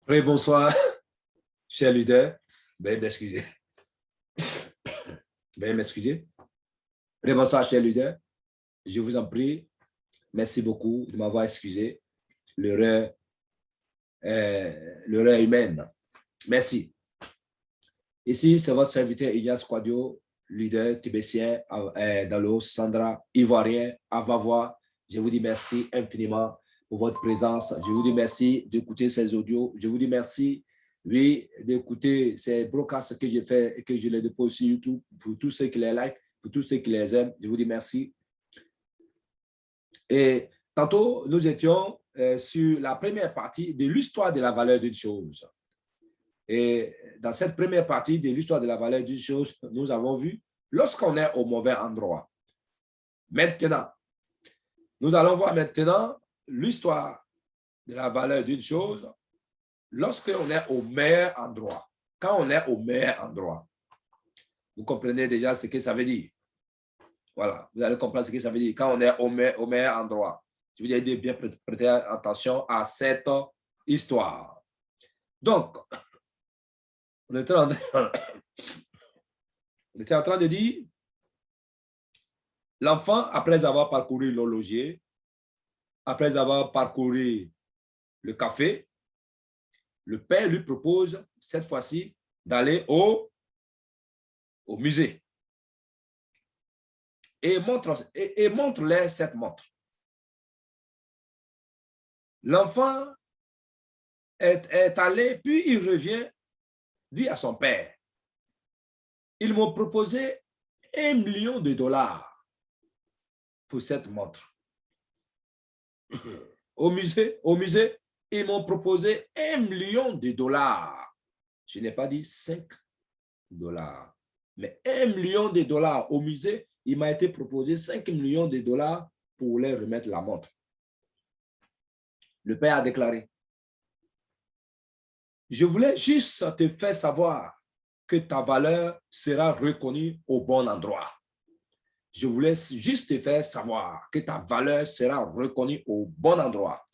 Oui, bonsoir, cher leader. Veuillez m'excuser. Veuillez m'excuser. Oui, bonsoir, cher leader. Je vous en prie, merci beaucoup de m'avoir excusé l'erreur humaine. Merci. Ici, c'est votre serviteur Ignace Quadio, leader tibétien dans le Sandra, ivoirien, à Vavois. Je vous dis merci infiniment pour votre présence. Je vous dis merci d'écouter ces audios. Je vous dis merci, oui, d'écouter ces broadcasts que j'ai fait et que je les dépose sur YouTube. Pour tous ceux qui les like, pour tous ceux qui les aiment, je vous dis merci. Et tantôt, nous étions sur la première partie de l'histoire de la valeur d'une chose. Et dans cette première partie de l'histoire de la valeur d'une chose, nous avons vu lorsqu'on est au mauvais endroit. Maintenant, nous allons voir maintenant l'histoire de la valeur d'une chose lorsqu'on est au meilleur endroit. Quand on est au meilleur endroit, vous comprenez déjà ce que ça veut dire. Voilà, vous allez comprendre ce que ça veut dire. Quand on est au meilleur endroit, je vous dis bien prêter attention à cette histoire. Donc, on était en train de dire, l'enfant, après avoir parcouru l'horloger, après avoir parcouru le café, le père lui propose cette fois-ci d'aller au musée et montre-leur cette montre. L'enfant est allé, puis il revient, dit à son père, ils m'ont proposé $1 million pour cette montre. Au musée, ils m'ont proposé $1 million. Je n'ai pas dit $5, mais $1 million au musée. Il m'a été proposé $5 millions pour leur remettre la montre. Le père a déclaré, je voulais juste te faire savoir que ta valeur sera reconnue au bon endroit. Je voulais juste te faire savoir que ta valeur sera reconnue au bon endroit.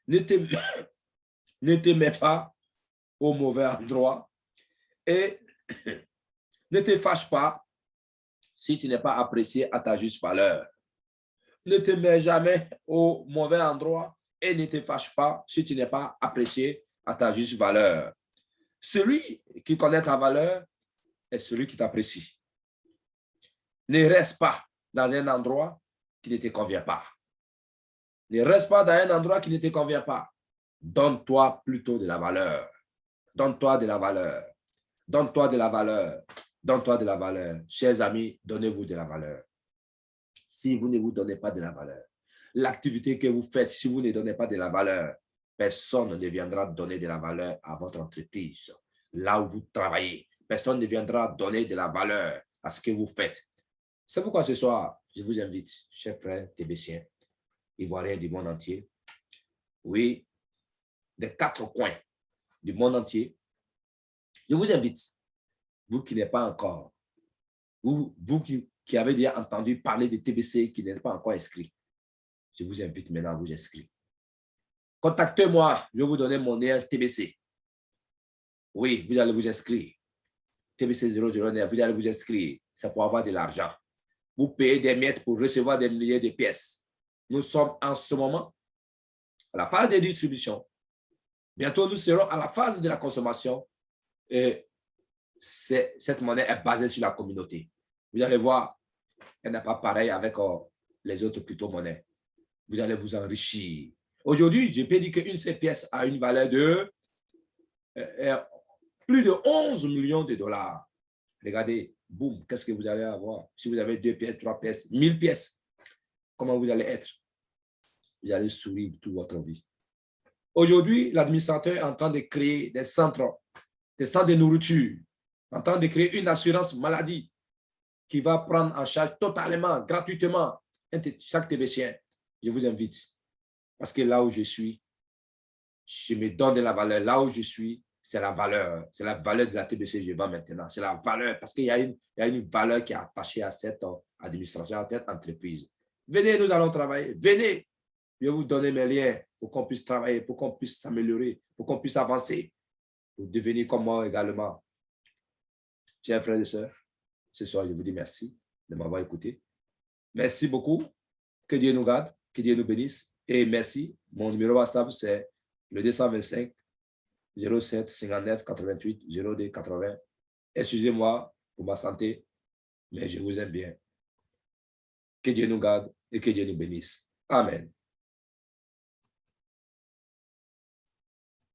Ne te mets pas au mauvais endroit et ne te fâche pas si tu n'es pas apprécié à ta juste valeur. Ne te mets jamais au mauvais endroit et ne te fâche pas si tu n'es pas apprécié à ta juste valeur. Celui qui connaît ta valeur est celui qui t'apprécie. Ne reste pas dans un endroit qui ne te convient pas. Ne reste pas dans un endroit qui ne te convient pas. Donne-toi plutôt de la valeur. Donne-toi de la valeur. Donne-toi de la valeur. Donne-toi de la valeur. Chers amis, donnez-vous de la valeur. Si vous ne vous donnez pas de la valeur, l'activité que vous faites, si vous ne donnez pas de la valeur, personne ne viendra donner de la valeur à votre entreprise. Là où vous travaillez, personne ne viendra donner de la valeur à ce que vous faites. C'est pourquoi ce soir, je vous invite, chers frères tibétiens, ivoiriens du monde entier, oui, des 4 coins du monde entier, je vous invite, vous qui n'êtes pas encore, vous qui avez déjà entendu parler de TBC, qui n'êtes pas encore inscrit, je vous invite maintenant à vous inscrire. Contactez-moi, je vais vous donner mon lien TBC. Oui, vous allez vous inscrire. TBC 009, vous allez vous inscrire. C'est pour avoir de l'argent. Vous payez des miettes pour recevoir des milliers de pièces. Nous sommes en ce moment à la phase de distribution. Bientôt, nous serons à la phase de la consommation. Et cette monnaie est basée sur la communauté. Vous allez voir, elle n'est pas pareille avec les autres crypto-monnaies. Vous allez vous enrichir. Aujourd'hui, je peux dire qu'une seule pièce a une valeur de plus de 11 millions de dollars. Regardez, boum, qu'est-ce que vous allez avoir? Si vous avez 2 pièces, 3 pièces, 1000 pièces, comment vous allez être? Vous allez sourire toute votre vie. Aujourd'hui, l'administrateur est en train de créer des centres de nourriture, en train de créer une assurance maladie qui va prendre en charge totalement, gratuitement, chaque TBCien. Je vous invite. Parce que là où je suis, je me donne de la valeur. Là où je suis, c'est la valeur. C'est la valeur de la TBC que je vends maintenant. C'est la valeur. Parce qu'il y a une valeur qui est attachée à cette administration, à cette entreprise. Venez, nous allons travailler. Venez. Je vais vous donner mes liens pour qu'on puisse travailler, pour qu'on puisse s'améliorer, pour qu'on puisse avancer. pour devenir comme moi également. Chers frères et sœurs, ce soir, je vous dis merci de m'avoir écouté. Merci beaucoup. Que Dieu nous garde, que Dieu nous bénisse. Et merci. Mon numéro WhatsApp, c'est le 225 07 59 88 02 80. Excusez-moi pour ma santé, mais je vous aime bien. Que Dieu nous garde et que Dieu nous bénisse. Amen.